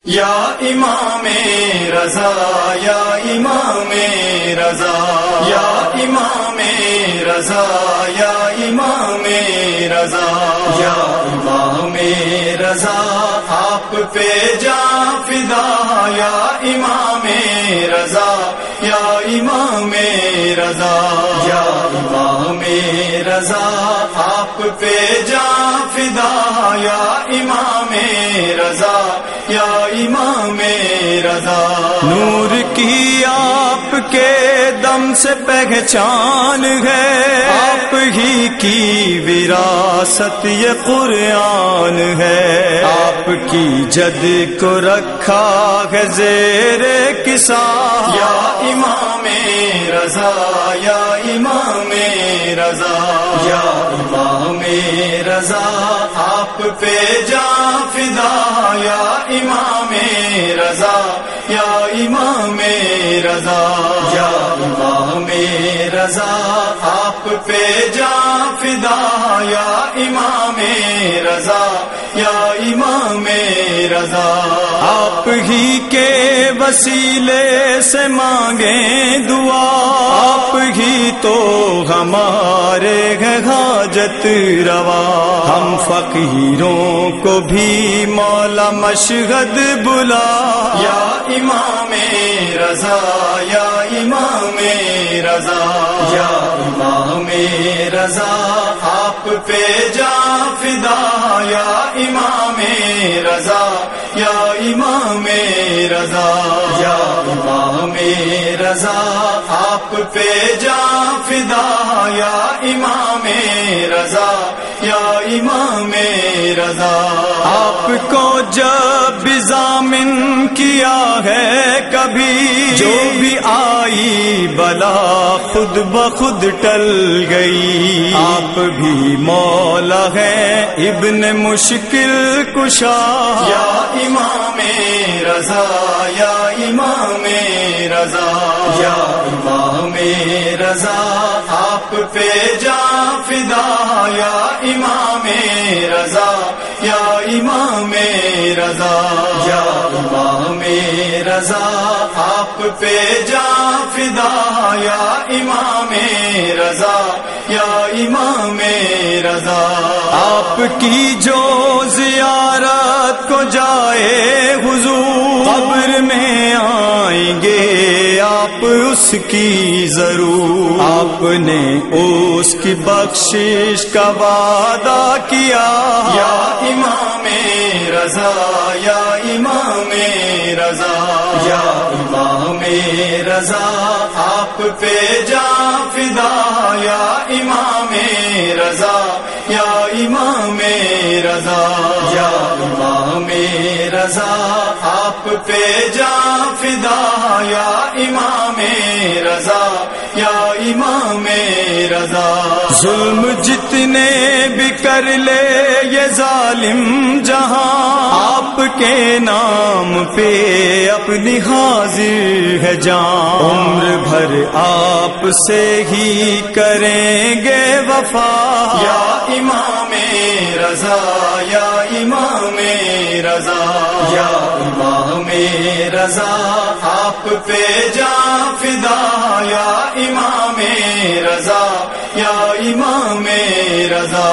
یا امام رضا یا امام رضا یا امام رضا یا امام رضا یا امام رضا آپ پہ جاں فدا یا امام رضا یا امام رضا یا امام رضا آپ پہ جاں فدا یا امام رضا یا امام رضا نور کی آپ کے دم سے پہچان ہے آپ ہی کی وراثت یہ قرآن ہے آپ کی جد کو رکھا ہے زیر کسا یا امام رضا یا امام رضا یا امام رضا آپ پہ جاں فدا یا امام رضا یا امام رضا یا امام رضا آپ پہ جاں فدا یا امام رضا یا امام رضا آپ ہی کے وسیلے سے مانگیں دعا آپ ہی تو ہمارے حاجت روا ہم فقیروں کو بھی مولا مشہد بلا یا امام رضا یا امام رضا یا امام رضا آپ پہ جاں فدا یا امام رضا یا امام رضا یا امام رضا آپ پہ جاں فدا یا امام رضا یا امام رضا آپ کو جب ضامن کیا ہے کبھی جو بھی آئی بلا خود بخود ٹل گئی آپ بھی مولا ہے ابن مشکل کشا یا امام رضا یا امام رضا یا امام رضا آپ پہ جاں فدا یا امام رضا یا امام رضا یا امام رضا آپ پہ جاں فدا یا امام رضا یا امام رضا آپ کی جو زیارت کو جائے حضور قبر میں آئیں گے آپ اس کی ضرور آپ نے اس کی بخشش کا وعدہ کیا یا امام رضا یا امام رضا یا امام رضا آپ پہ جاں فدا یا امام رضا یا امام رضا یا امام رضا آپ پہ جاں فدا یا امام رضا یا امام رضا ظلم جتنے بھی کر لے یہ ظالم جہاں آپ کے نام پہ اپنی حاضر ہے جان عمر بھر آپ سے ہی کریں گے وفا یا امام رضا یا امام رضا یا امام رضا آپ پہ جاں فدا یا امام رضا یا امام رضا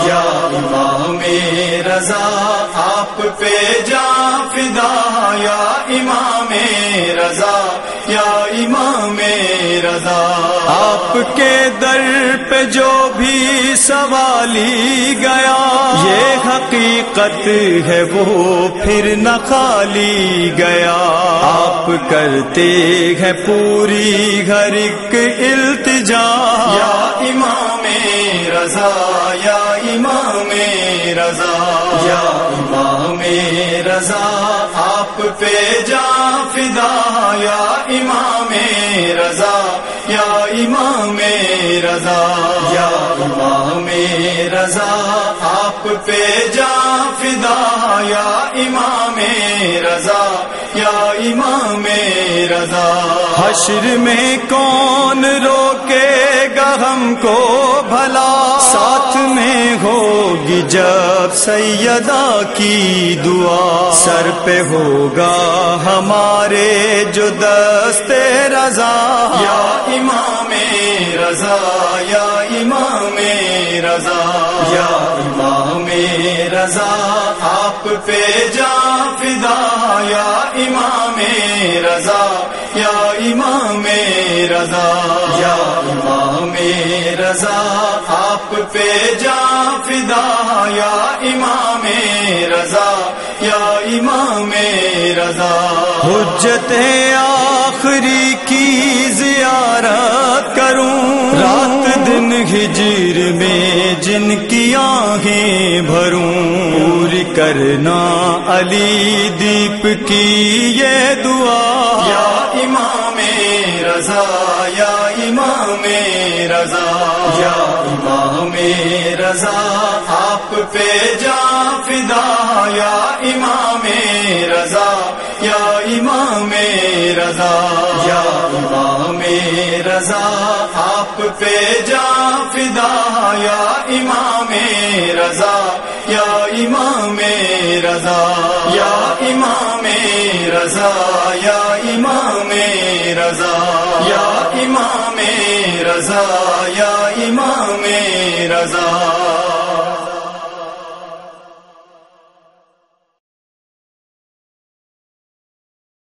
یا امام رضا آپ پہ جاں فدا یا امام رضا یا امام رضا آپ کے در پہ جو بھی سوالی گیا یہ حقیقت ہے وہ پھر نہ خالی گیا آپ کرتے ہیں پوری ہر ایک التجا یا امام رضا یا امام رضا یا امام رضا آپ پہ جاں فدا یا امام رضا یا امام رضا یا امام رضا آپ پہ جاں فدا یا امام رضا یا امام رضا حشر میں کون روکے گا ہم کو بھلا ساتھ میں ہو ہوگی جب سیدہ کی دعا، سر پہ ہوگا ہمارے جو دست رضا، یا امام رضا یا امام رضا، یا امام رضا آپ پہ جاں فدا، یا امام رضا یا امام رضا، یا امام رضا آپ پہ جاں فدا، یا امام رضا یا امام رضا۔ حجت آخری کی زیارت کروں، رات دن ہجر میں جن کی آہیں بھروں، پوری کرنا علی دیپ کی یہ دعا، یا امام رضا یا امام رضا، یا امام رضا آپ پہ جاں فدا، یا امام رضا یا امام رضا، یا امام رضا آپ پہ جاں فدا، یا امام رضا یا امام رضا، یا امام رضا یا امام رضا، یا امام رضا یا امام رضا۔